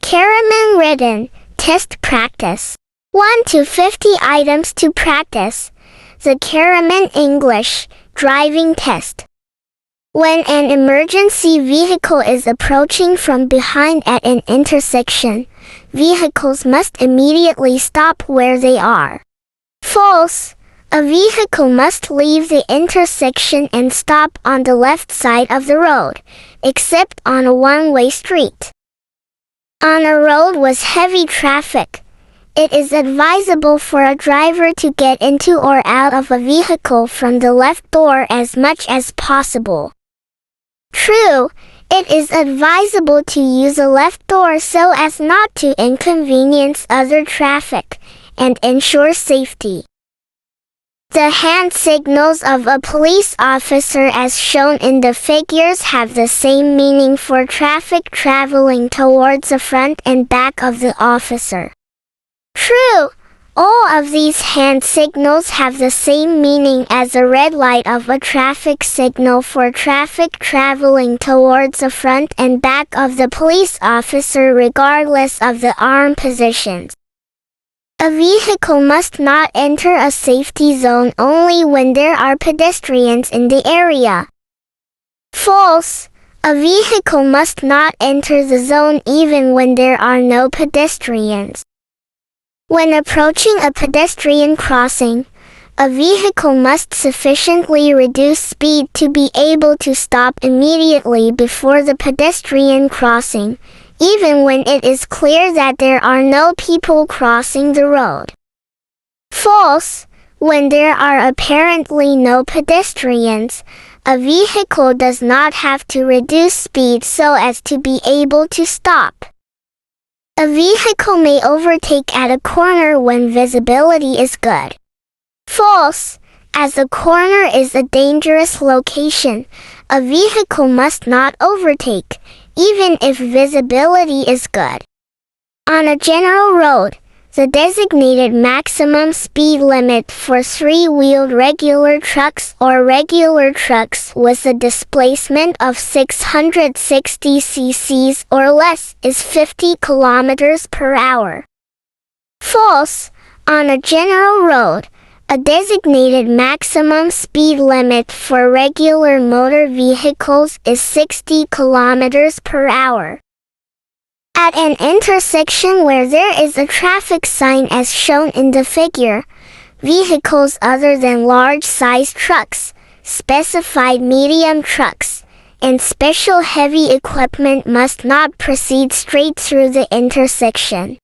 Karimen written, test practice. 1 to 50 items to practice. The Karimen English, driving test. When an emergency vehicle is approaching from behind at an intersection, vehicles must immediately stop where they are. False. A vehicle must leave the intersection and stop on the left side of the road, except on a one-way street. On a road with heavy traffic, it is advisable for a driver to get into or out of a vehicle from the left door as much as possible. True, it is advisable to use a left door so as not to inconvenience other traffic and ensure safety. The hand signals of a police officer as shown in the figures have the same meaning for traffic traveling towards the front and back of the officer. True, all of these hand signals have the same meaning as a red light of a traffic signal for traffic traveling towards the front and back of the police officer regardless of the arm positions. A vehicle must not enter a safety zone only when there are pedestrians in the area. False. A vehicle must not enter the zone even when there are no pedestrians. When approaching a pedestrian crossing, a vehicle must sufficiently reduce speed to be able to stop immediately before the pedestrian crossing, even when it is clear that there are no people crossing the road. False. When there are apparently no pedestrians, a vehicle does not have to reduce speed so as to be able to stop. A vehicle may overtake at a corner when visibility is good. False. As a corner is a dangerous location, a vehicle must not overtake, even if visibility is good. On a general road, the designated maximum speed limit for three-wheeled regular trucks or regular trucks with a displacement of 660 cc or less is 50 km per hour. False. On a general road, a designated maximum speed limit for regular motor vehicles is 60 km per hour. At an intersection where there is a traffic sign as shown in the figure, vehicles other than large-sized trucks, specified medium trucks, and special heavy equipment must not proceed straight through the intersection.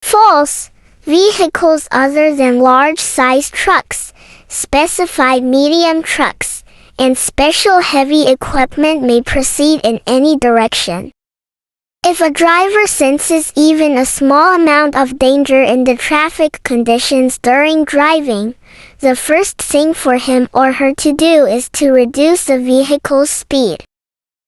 False. Vehicles other than large-sized trucks, specified medium trucks, and special heavy equipment may proceed in any direction. If a driver senses even a small amount of danger in the traffic conditions during driving, the first thing for him or her to do is to reduce the vehicle's speed.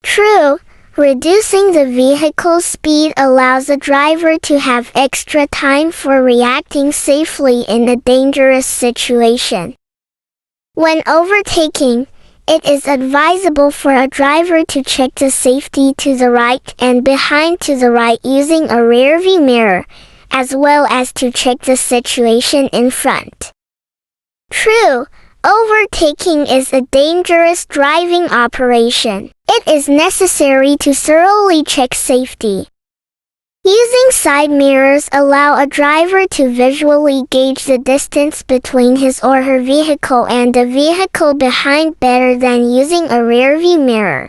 True. Reducing the vehicle's speed allows the driver to have extra time for reacting safely in a dangerous situation. When overtaking, it is advisable for a driver to check the safety to the right and behind to the right using a rearview mirror, as well as to check the situation in front. True. Overtaking is a dangerous driving operation. It is necessary to thoroughly check safety. Using side mirrors allow a driver to visually gauge the distance between his or her vehicle and the vehicle behind better than using a rearview mirror.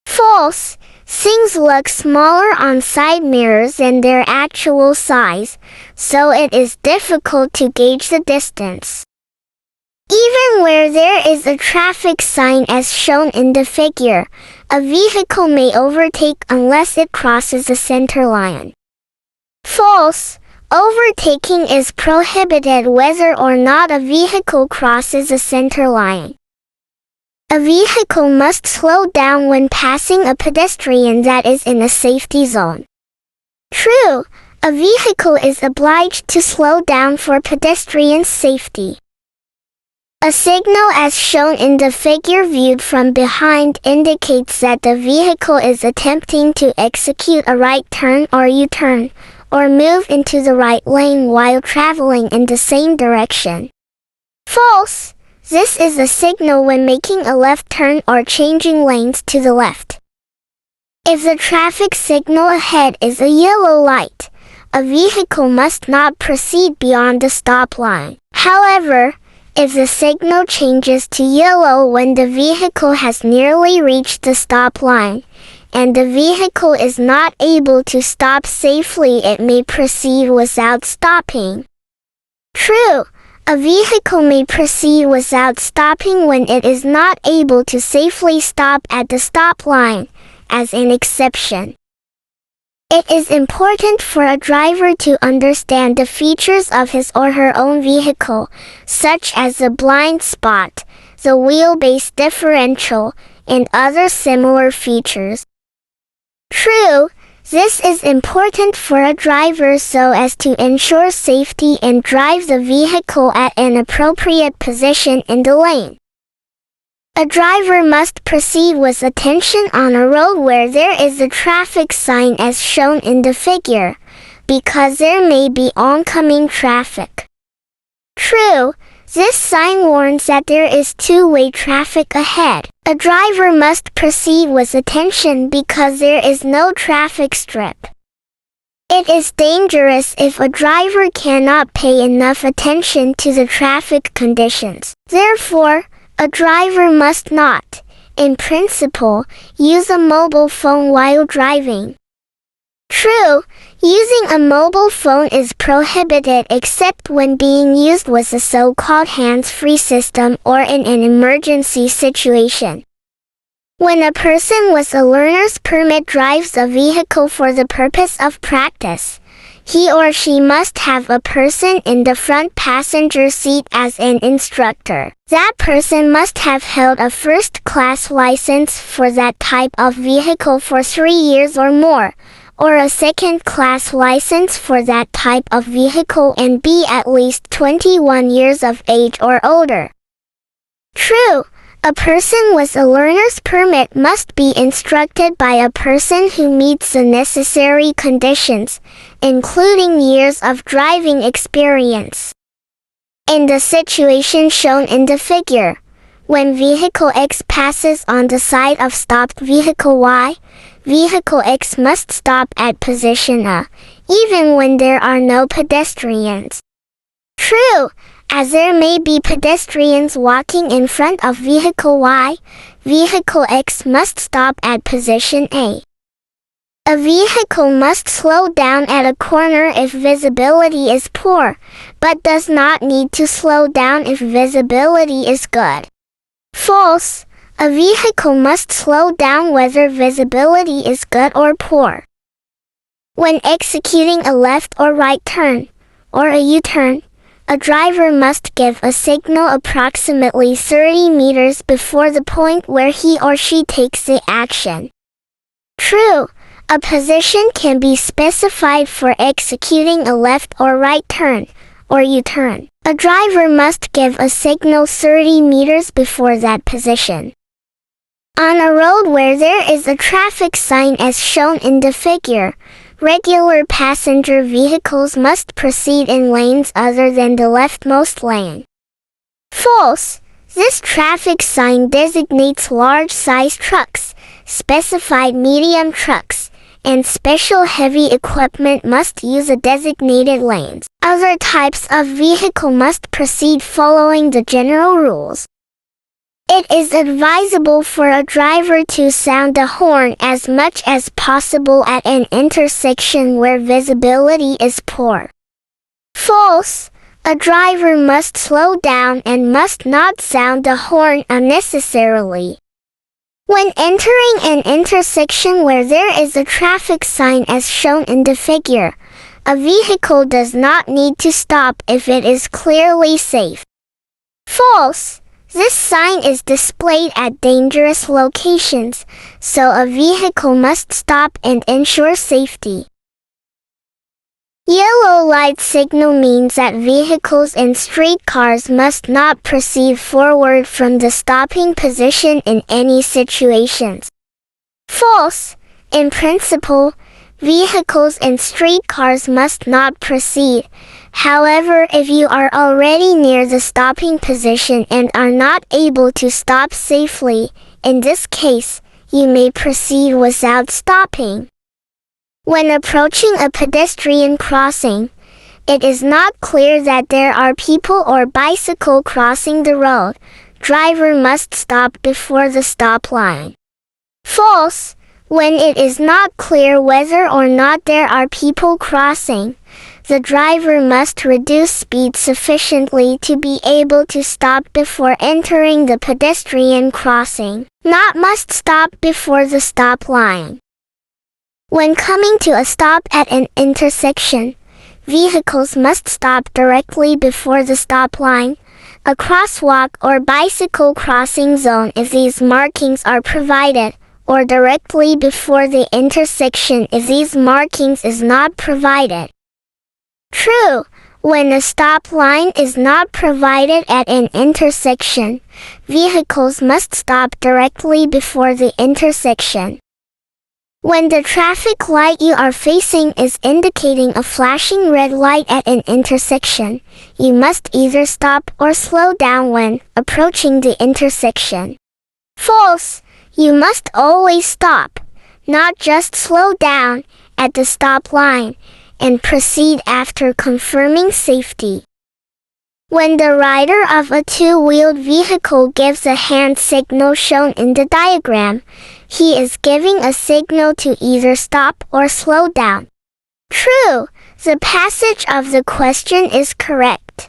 False. Things look smaller on side mirrors than their actual size, so it is difficult to gauge the distance. Even where there is a traffic sign as shown in the figure, a vehicle may overtake unless it crosses the center line. False. Overtaking is prohibited whether or not a vehicle crosses the center line. A vehicle must slow down when passing a pedestrian that is in a safety zone. True. A vehicle is obliged to slow down for pedestrian safety. A signal as shown in the figure viewed from behind indicates that the vehicle is attempting to execute a right turn or U-turn, or move into the right lane while traveling in the same direction. False! This is a signal when making a left turn or changing lanes to the left. If the traffic signal ahead is a yellow light, a vehicle must not proceed beyond the stop line. However, if the signal changes to yellow when the vehicle has nearly reached the stop line, and the vehicle is not able to stop safely, it may proceed without stopping. True, a vehicle may proceed without stopping when it is not able to safely stop at the stop line, as an exception. It is important for a driver to understand the features of his or her own vehicle, such as the blind spot, the wheelbase differential, and other similar features. True, this is important for a driver so as to ensure safety and drive the vehicle at an appropriate position in the lane. A driver must proceed with attention on a road where there is a traffic sign as shown in the figure, because there may be oncoming traffic. True, this sign warns that there is two-way traffic ahead. A driver must proceed with attention because there is no traffic strip. It is dangerous if a driver cannot pay enough attention to the traffic conditions. Therefore, a driver must not, in principle, use a mobile phone while driving. True, using a mobile phone is prohibited except when being used with a so-called hands-free system or in an emergency situation. When a person with a learner's permit drives a vehicle for the purpose of practice, he or she must have a person in the front passenger seat as an instructor. That person must have held a first-class license for that type of vehicle for 3 years or more, or a second-class license for that type of vehicle and be at least 21 years of age or older. True, a person with a learner's permit must be instructed by a person who meets the necessary conditions, including years of driving experience. In the situation shown in the figure, when vehicle X passes on the side of stopped vehicle Y, vehicle X must stop at position A, even when there are no pedestrians. True, as there may be pedestrians walking in front of vehicle Y, vehicle X must stop at position A. A vehicle must slow down at a corner if visibility is poor, but does not need to slow down if visibility is good. False, a vehicle must slow down whether visibility is good or poor. When executing a left or right turn, or a U-turn, a driver must give a signal approximately 30 meters before the point where he or she takes the action. True, a position can be specified for executing a left or right turn, or U-turn. A driver must give a signal 30 meters before that position. On a road where there is a traffic sign as shown in the figure, regular passenger vehicles must proceed in lanes other than the leftmost lane. False, this traffic sign designates large-size trucks, specified medium trucks, and special heavy equipment must use the designated lanes. Other types of vehicle must proceed following the general rules. It is advisable for a driver to sound the horn as much as possible at an intersection where visibility is poor. False, a driver must slow down and must not sound the horn unnecessarily. When entering an intersection where there is a traffic sign as shown in the figure, a vehicle does not need to stop if it is clearly safe. False, this sign is displayed at dangerous locations, so a vehicle must stop and ensure safety. Yellow light signal means that vehicles and streetcars must not proceed forward from the stopping position in any situations. False. In principle, vehicles and streetcars must not proceed. However, if you are already near the stopping position and are not able to stop safely, in this case, you may proceed without stopping. When approaching a pedestrian crossing, it is not clear that there are people or bicycle crossing the road. Driver must stop before the stop line. False. When it is not clear whether or not there are people crossing, the driver must reduce speed sufficiently to be able to stop before entering the pedestrian crossing, not must stop before the stop line. When coming to a stop at an intersection, vehicles must stop directly before the stop line, a crosswalk or bicycle crossing zone if these markings are provided, or directly before the intersection if these markings is not provided. True. When a stop line is not provided at an intersection, vehicles must stop directly before the intersection. When the traffic light you are facing is indicating a flashing red light at an intersection, you must either stop or slow down when approaching the intersection. False. You must always stop, not just slow down, at the stop line, and proceed after confirming safety. When the rider of a two-wheeled vehicle gives a hand signal shown in the diagram, he is giving a signal to either stop or slow down. True. The passage of the question is correct.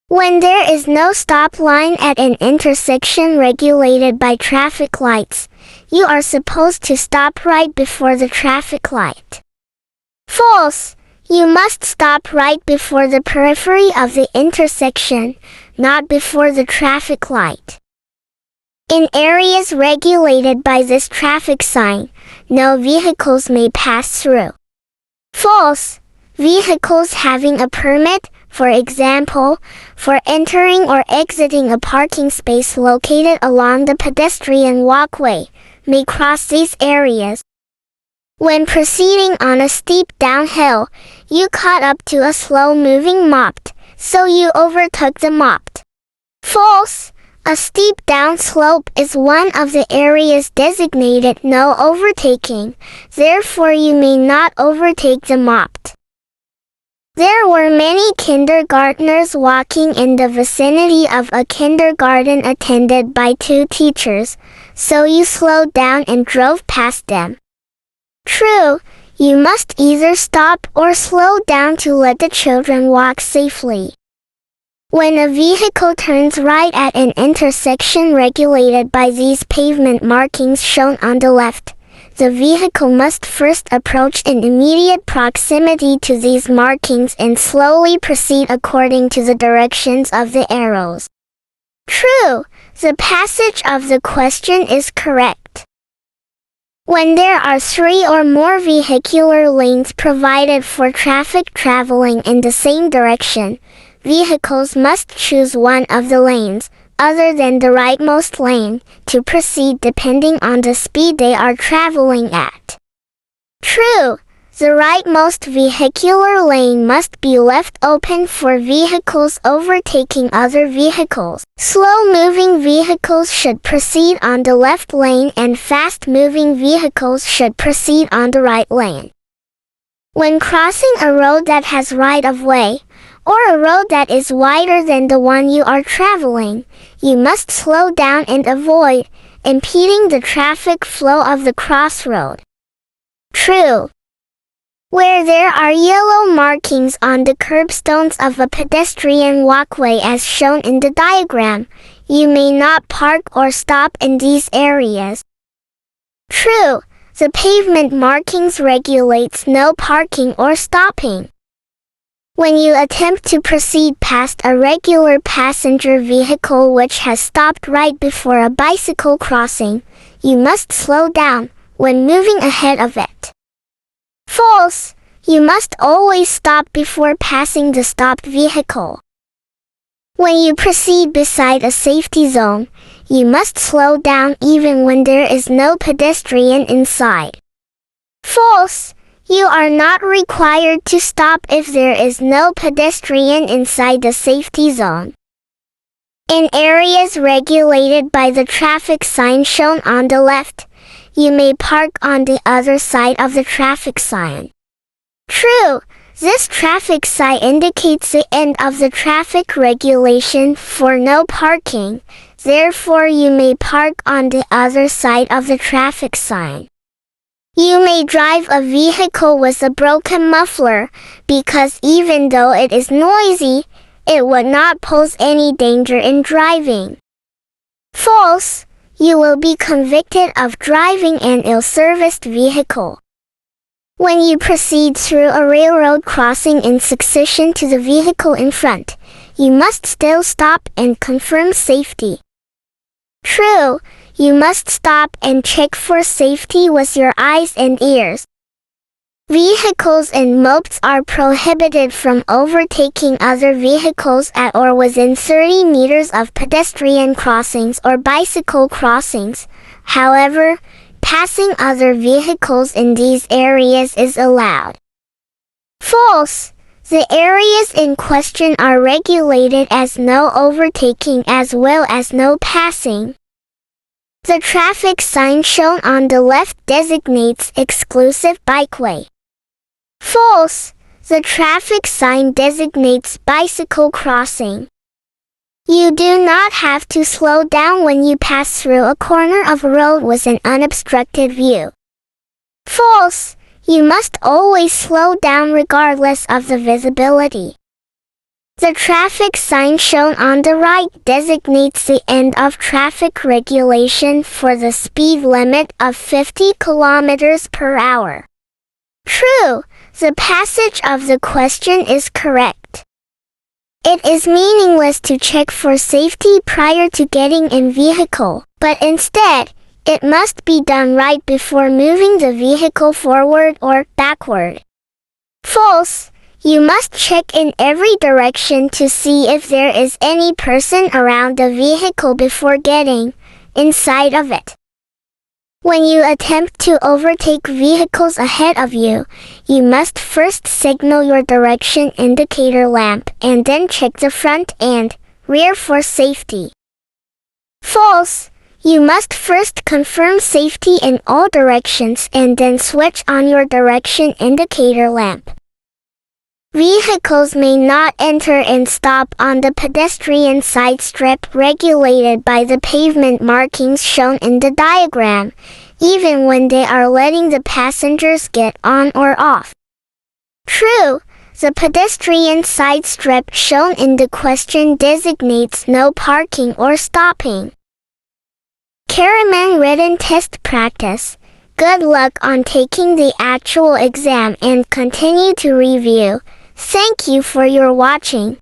When there is no stop line at an intersection regulated by traffic lights, you are supposed to stop right before the traffic light. False. You must stop right before the periphery of the intersection, not before the traffic light. In areas regulated by this traffic sign, no vehicles may pass through. False. Vehicles having a permit, for example, for entering or exiting a parking space located along the pedestrian walkway, may cross these areas. When proceeding on a steep downhill, you caught up to a slow-moving moped, so you overtook the moped. False. A steep downslope is one of the areas designated no overtaking, therefore you may not overtake the moped. There were many kindergartners walking in the vicinity of a kindergarten attended by two teachers, so you slowed down and drove past them. True. You must either stop or slow down to let the children walk safely. When a vehicle turns right at an intersection regulated by these pavement markings shown on the left, the vehicle must first approach in immediate proximity to these markings and slowly proceed according to the directions of the arrows. True. The passage of the question is correct. When there are 3 or more vehicular lanes provided for traffic traveling in the same direction, vehicles must choose one of the lanes, other than the rightmost lane, to proceed depending on the speed they are traveling at. True. The rightmost vehicular lane must be left open for vehicles overtaking other vehicles. Slow-moving vehicles should proceed on the left lane and fast-moving vehicles should proceed on the right lane. When crossing a road that has right-of-way, or a road that is wider than the one you are traveling, you must slow down and avoid impeding the traffic flow of the crossroad. True. Where there are yellow markings on the curbstones of a pedestrian walkway as shown in the diagram, you may not park or stop in these areas. True. The pavement markings regulates no parking or stopping. When you attempt to proceed past a regular passenger vehicle which has stopped right before a bicycle crossing, you must slow down when moving ahead of it. False. You must always stop before passing the stopped vehicle. When you proceed beside a safety zone, you must slow down even when there is no pedestrian inside. False. You are not required to stop if there is no pedestrian inside the safety zone. In areas regulated by the traffic sign shown on the left, you may park on the other side of the traffic sign. True, this traffic sign indicates the end of the traffic regulation for no parking, therefore you may park on the other side of the traffic sign. You may drive a vehicle with a broken muffler, because even though it is noisy, it would not pose any danger in driving. False. You will be convicted of driving an ill-serviced vehicle. When you proceed through a railroad crossing in succession to the vehicle in front, you must still stop and confirm safety. True. You must stop and check for safety with your eyes and ears. Vehicles and mopeds are prohibited from overtaking other vehicles at or within 30 meters of pedestrian crossings or bicycle crossings. However, passing other vehicles in these areas is allowed. False. The areas in question are regulated as no overtaking as well as no passing. The traffic sign shown on the left designates exclusive bikeway. False. The traffic sign designates bicycle crossing. You do not have to slow down when you pass through a corner of a road with an unobstructed view. False. You must always slow down regardless of the visibility. The traffic sign shown on the right designates the end of traffic regulation for the speed limit of 50 kilometers per hour. True, the passage of the question is correct. It is meaningless to check for safety prior to getting in vehicle, but instead, it must be done right before moving the vehicle forward or backward. False. You must check in every direction to see if there is any person around the vehicle before getting inside of it. When you attempt to overtake vehicles ahead of you, you must first signal your direction indicator lamp and then check the front and rear for safety. False. You must first confirm safety in all directions and then switch on your direction indicator lamp. Vehicles may not enter and stop on the pedestrian side strip regulated by the pavement markings shown in the diagram, even when they are letting the passengers get on or off. True, the pedestrian side strip shown in the question designates no parking or stopping. Karimen written test practice. Good luck on taking the actual exam and continue to review. Thank you for your watching.